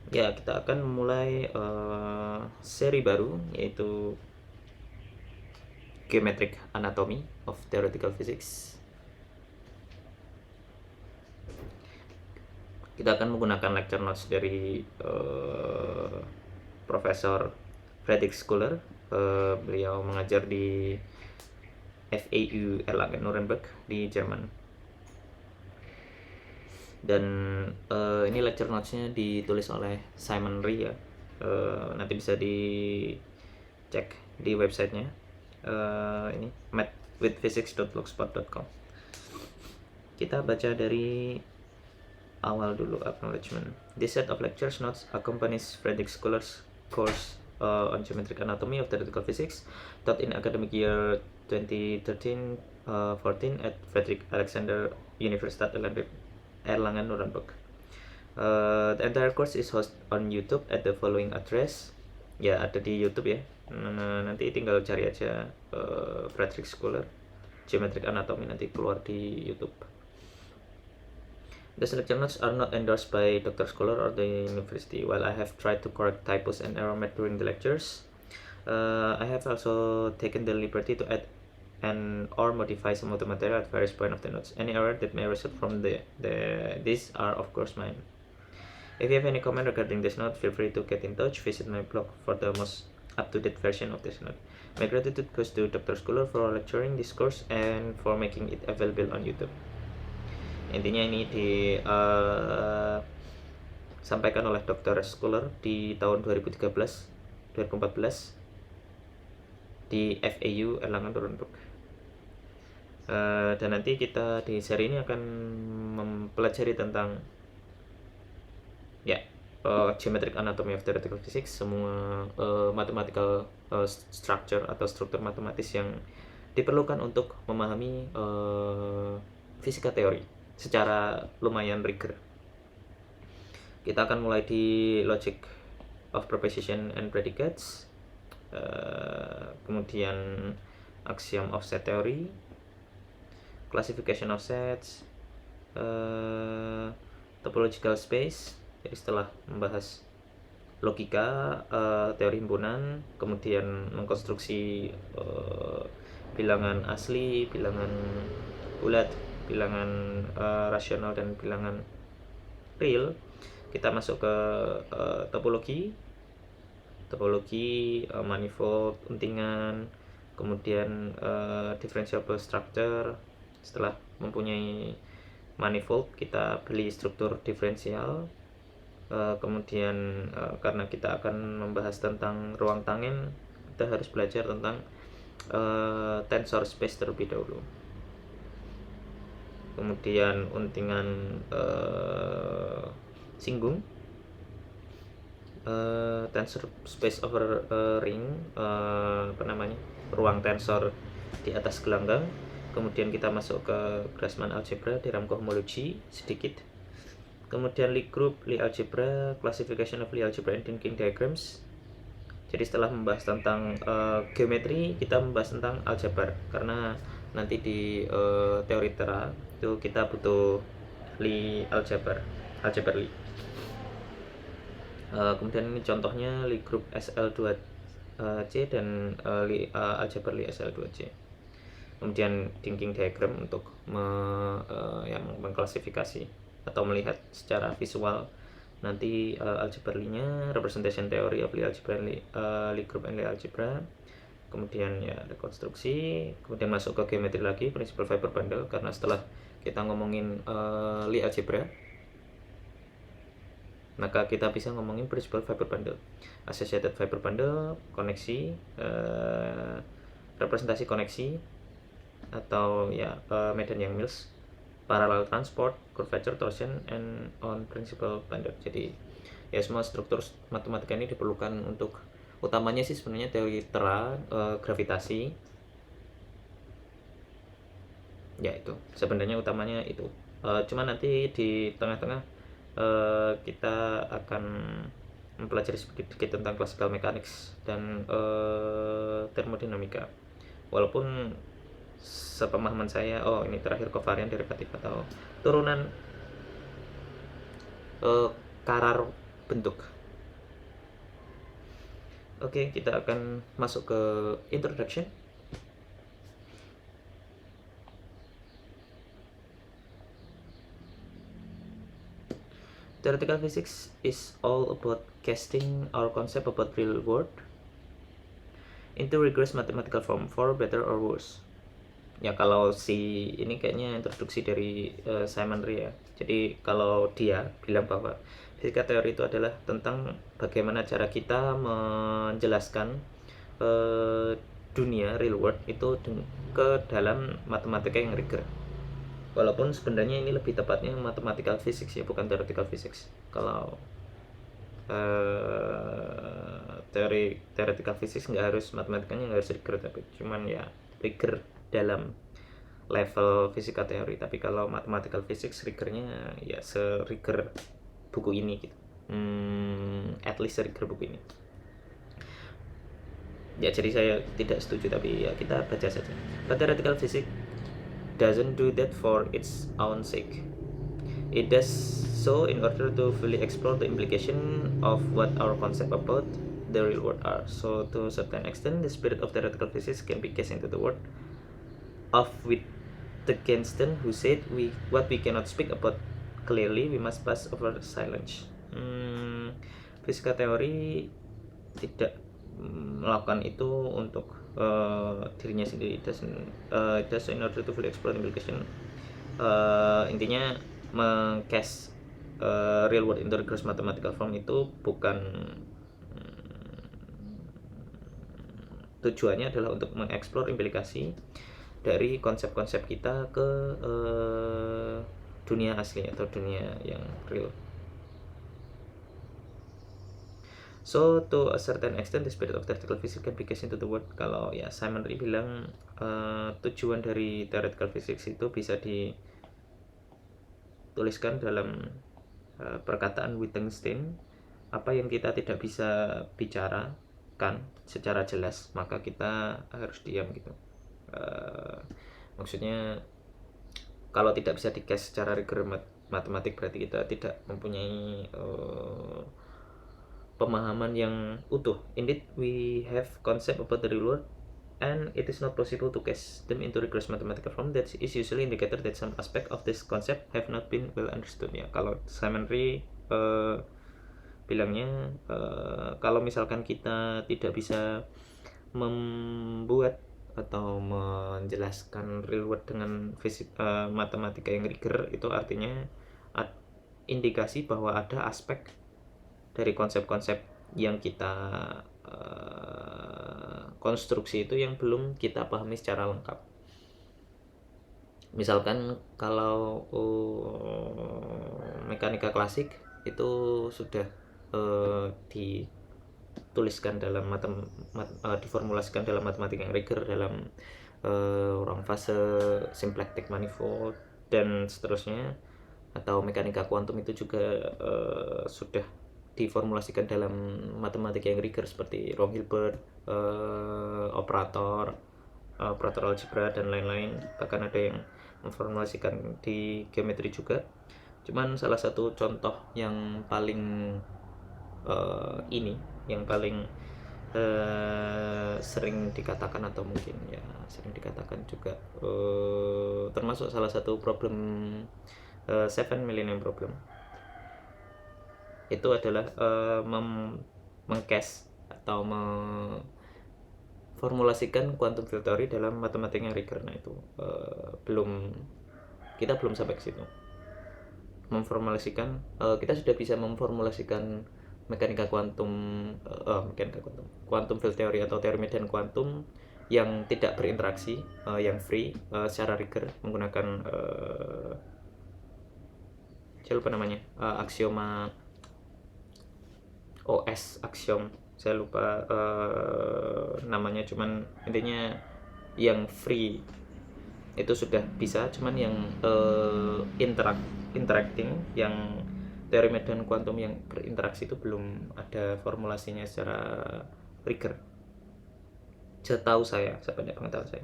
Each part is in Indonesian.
Ya, kita akan memulai seri baru, yaitu Geometric Anatomy of Theoretical Physics. Kita akan menggunakan lecture notes dari Profesor Fredrik Schuller. Beliau mengajar di FAU Erlangen-Nuremberg di Jerman. Dan ini lecture notesnya ditulis oleh Simon Rhee ya. Nanti bisa dicek di websitenya. Ini mathwithphysics.blogspot.com. Kita baca dari awal dulu, acknowledgement. This set of lectures notes accompanies Fredrik Schuller's course on geometric anatomy of theoretical physics, taught in academic year 2013-14 at Friedrich Alexander Universität Erlangen-Nuremberg. The entire course is hosted on YouTube at the following address. Ya, ada di YouTube ya. Nanti tinggal cari aja Fredrik Schuller Geometric Anatomy, nanti keluar di YouTube. The lecture notes are not endorsed by Dr. Schuller or the university. While I have tried to correct typos and error made during the lectures, I have also taken the liberty to add and or modify some of the material at various points of the notes. Any error that may result from these are of course mine. If you have any comment regarding this note, feel free to get in touch. Visit my blog for the most up-to-date version of this note. My gratitude goes to Dr. Schuller for lecturing this course and for making it available on YouTube. Intinya ini disampaikan oleh Dr. Schuller di tahun 2013-2014 di FAU Erlangen-Nuremberg. Dan nanti kita di seri ini akan mempelajari tentang geometric anatomy of theoretical physics, semua mathematical structure atau struktur matematis yang diperlukan untuk memahami fisika teori secara lumayan rigor. Kita akan mulai di logic of proposition and predicates, kemudian axiom of set theory, classification of sets, topological space. Jadi setelah membahas logika, teori himpunan, kemudian mengkonstruksi bilangan asli, bilangan bulat, bilangan rasional, dan bilangan real, kita masuk ke topologi, manifold, untingan, kemudian differentiable structure. Setelah mempunyai manifold, kita beli struktur diferensial. Kemudian karena kita akan membahas tentang ruang tangen, kita harus belajar tentang tensor space terlebih dahulu. Kemudian untingan singgung, tensor space over ring, ruang tensor di atas gelanggang. Kemudian kita masuk ke Grassmann algebra, theorem cohomology sedikit. Kemudian Lie group, Lie algebra, classification of Lie algebra and thinking diagrams. Jadi setelah membahas tentang geometri, kita membahas tentang aljabar, karena nanti di teori tera itu kita butuh Lie aljabar Lie. Kemudian ini contohnya Lie group SL2C dan aljabar Lie SL2C. Kemudian thinking diagram untuk yang mengklasifikasi atau melihat secara visual nanti aljabar Lie-nya, representation theory of Lie algebra, Lie group and Lie algebra. Kemudian ya rekonstruksi, kemudian masuk ke geometri lagi, principal fiber bundle, karena setelah kita ngomongin Lie algebra, maka kita bisa ngomongin principal fiber bundle, associated fiber bundle, koneksi, representasi koneksi atau ya medan Yang-Mills, parallel transport, curvature, torsion, and on principal bundle. Jadi ya semua struktur matematika ini diperlukan untuk, utamanya sih sebenarnya teori tera, gravitasi. Ya itu sebenarnya utamanya itu. Cuma nanti di tengah-tengah kita akan mempelajari sedikit tentang classical mechanics dan thermodinamika. Walaupun sepemahaman saya, ini terakhir kovarian derivatif atau turunan karar bentuk. Oke, kita akan masuk ke introduction. Theoretical physics is all about casting our concept about real world into rigorous mathematical form for better or worse. Ya, kalau si ini kayaknya introduksi dari Simon Ray ya. Jadi kalau dia bilang bahwa fisika teori itu adalah tentang bagaimana cara kita menjelaskan dunia real world itu ke dalam matematika yang rigor. Walaupun sebenarnya ini lebih tepatnya mathematical physics ya, bukan theoretical physics. Kalau theoretical physics nggak harus matematikanya nggak harus rigor, tapi cuman ya rigor dalam level fisika teori. Tapi kalau mathematical physics rigornya ya serigor buku ini gitu, at least serigor buku ini ya. Jadi saya tidak setuju, tapi ya kita baca saja. But theoretical physics doesn't do that for its own sake. It does so in order to fully explore the implication of what our concept about the real world are. So to a certain extent, the spirit of theoretical physics can be cast into the word of Wittgenstein, who said, what we cannot speak about clearly, we must pass over silence. Fisika teori tidak melakukan itu untuk dirinya sendiri. It does in order to fully explore the implication. Intinya mengcast real world into rigorous mathematical form itu bukan tujuannya adalah untuk mengeksplor implikasi dari konsep-konsep kita ke dunia asli atau dunia yang real. So to a certain extent, the spirit of theoretical physics can be cast into the word. Kalau ya Simon Ray bilang tujuan dari theoretical physics itu bisa dituliskan dalam perkataan Wittgenstein. Apa yang kita tidak bisa bicarakan secara jelas, maka kita harus diam gitu. Maksudnya kalau tidak bisa di-cast secara rigor matematik, berarti kita tidak mempunyai pemahaman yang utuh. Indeed, we have concept about the real world, and it is not possible to cast them into rigorous mathematical form. That is usually indicator that some aspect of this concept have not been well understood. Ya, kalau Simon Ray bilangnya kalau misalkan kita tidak bisa membuat atau menjelaskan real world dengan matematika yang rigor, itu artinya indikasi bahwa ada aspek dari konsep-konsep yang kita konstruksi itu yang belum kita pahami secara lengkap. Misalkan kalau mekanika klasik itu sudah dituliskan dalam diformulasikan dalam matematika yang rigor, dalam ruang fase, symplectic manifold, dan seterusnya. Atau mekanika kuantum itu juga sudah diformulasikan dalam matematika yang rigor seperti Röhm-Hilbert, operator algebra dan lain-lain. Bahkan ada yang memformulasikan di geometri juga. Cuman salah satu contoh yang paling yang paling sering dikatakan, atau mungkin ya sering dikatakan juga termasuk salah satu problem 7 Millennium Problem, itu adalah mengcast atau memformulasikan quantum field theory dalam matematika yang rigor. Nah itu kita belum sampai ke situ. Memformulasikan, kita sudah bisa memformulasikan mekanika kuantum, quantum field theory atau teori medan kuantum yang tidak berinteraksi, yang free secara rigor menggunakan saya lupa namanya, aksioma OS, aksiom saya lupa namanya, cuman intinya yang free itu sudah bisa. Cuman yang interacting, yang teori medan kuantum yang berinteraksi itu belum ada formulasinya secara rigor, setahu saya, sependek pengetahuan saya.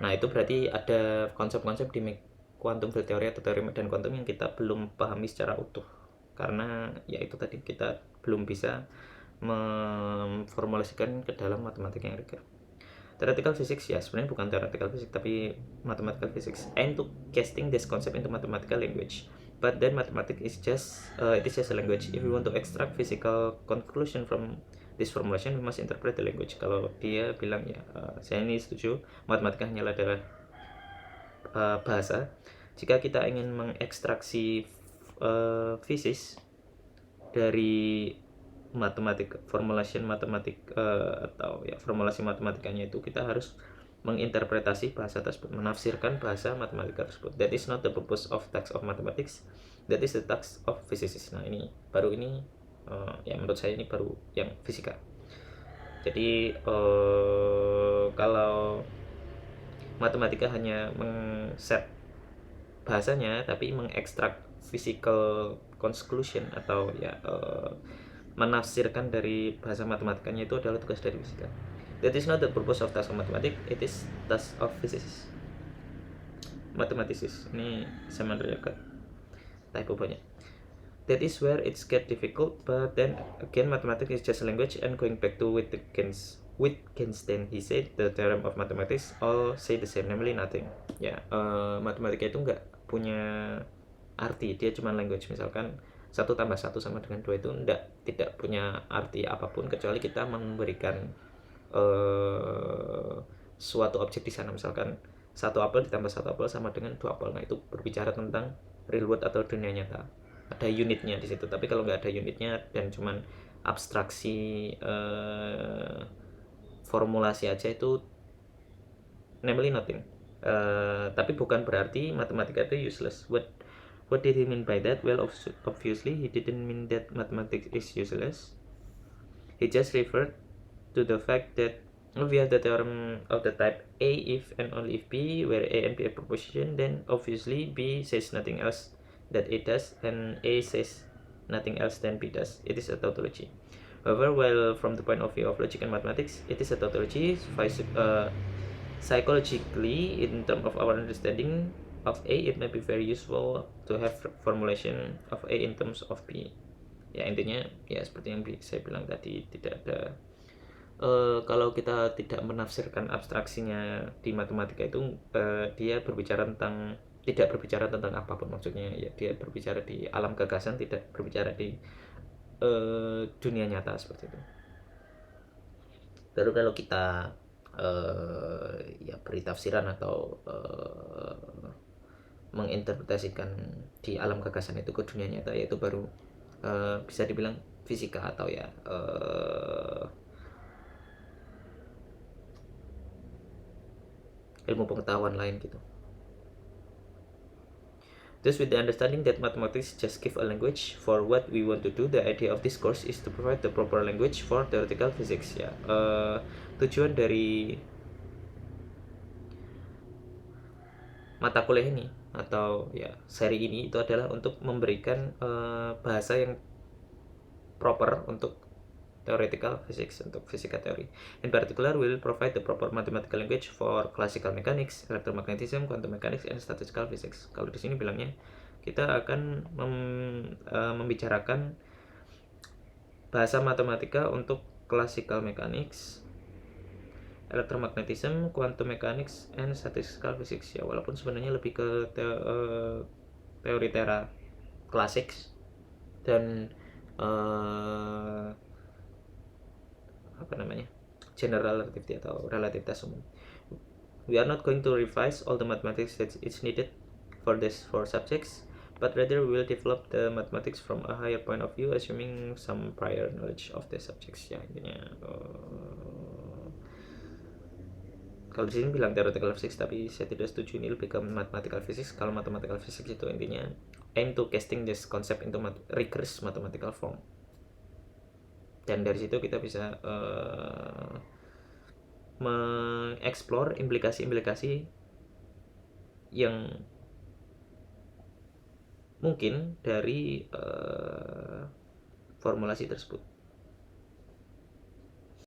Nah itu berarti ada konsep-konsep di quantum field theory atau teori medan kuantum yang kita belum pahami secara utuh, karena ya itu tadi, kita belum bisa memformulasikan ke dalam matematika yang rigor. Theoretical physics ya sebenarnya bukan theoretical physics tapi mathematical physics aim to casting this concept into mathematical language, but then mathematics is just it is just a language. If we want to extract physical conclusion from this formulation we must interpret the language. Kalau dia bilang ya saya ini setuju, matematika hanyalah adalah bahasa. Jika kita ingin mengekstraksi fisis dari matematik formulation matematik atau ya formulasi matematikanya itu, kita harus menginterpretasi bahasa tersebut, menafsirkan bahasa matematika tersebut. That is not the purpose of text of mathematics, that is the text of physicists. Nah ini baru ini ya menurut saya ini baru yang fisika. Jadi kalau matematika hanya mengset bahasanya tapi mengekstrak physical conclusion atau ya menafsirkan dari bahasa matematikanya, itu adalah tugas dari fisika. That is not the purpose of task of mathematics, it is task of physicists. Mathematicists. Ini saya meneriakan typo banyak. That is where it's get difficult, but then again mathematics is just a language. And going back to Wittgenstein, he said the theorem of mathematics all say the same, namely nothing. Ya, matematika itu nggak punya arti, dia cuma language. Misalkan 1 tambah 1 sama dengan 2 itu tidak punya arti apapun kecuali kita memberikan suatu objek di sana. Misalkan 1 apel ditambah 1 apel sama dengan 2 apel. Nah itu berbicara tentang real world atau dunia nyata, ada unitnya di situ. Tapi kalau nggak ada unitnya dan cuman abstraksi formulasi aja, itu namely nothing. Tapi bukan berarti matematika itu useless. What did he mean by that? Well, obviously he didn't mean that mathematics is useless. He just referred to the fact that we have the theorem of the type A if and only if B, where A and B are proposition, then obviously B says nothing else that A does, and A says nothing else than B does. It is a tautology. However, while from the point of view of logic and mathematics, it is a tautology. Psychologically, in terms of our understanding of A, it may be very useful to have formulation of A in terms of B. Ya intinya ya seperti yang saya bilang tadi, tidak ada kalau kita tidak menafsirkan abstraksinya di matematika itu, dia tidak berbicara tentang apapun. Maksudnya ya dia berbicara di alam gagasan, tidak berbicara di dunia nyata seperti itu. Baru kalau kita ya beri tafsiran atau menginterpretasikan di alam gagasan itu ke dunia nyata, yaitu baru bisa dibilang fisika atau ya ilmu pengetahuan lain gitu. Thus, with the understanding that mathematics just give a language for what we want to do, the idea of this course is to provide the proper language for theoretical physics. Ya, tujuan dari mata kuliah ini atau ya seri ini itu adalah untuk memberikan bahasa yang proper untuk theoretical physics, untuk fisika teori. In particular, will provide the proper mathematical language for classical mechanics, electromagnetism, quantum mechanics, and statistical physics. Kalau di sini bilangnya kita akan membicarakan bahasa matematika untuk classical mechanics, electromagnetism, quantum mechanics, and statistical physics. Ya walaupun sebenarnya lebih ke teori klasik dan general relativity atau relativitas umum. We are not going to revise all the mathematics that is needed for these 4 subjects, but rather we will develop the mathematics from a higher point of view, assuming some prior knowledge of the subjects. Ya intinya kalau di sini bilang theoretical physics, tapi saya tidak setuju, ini lebih ke mathematical physics. Kalau mathematical physics itu intinya aim to casting this concept into rigorous mathematical form, dan dari situ kita bisa mengeksplor implikasi-implikasi yang mungkin dari formulasi tersebut.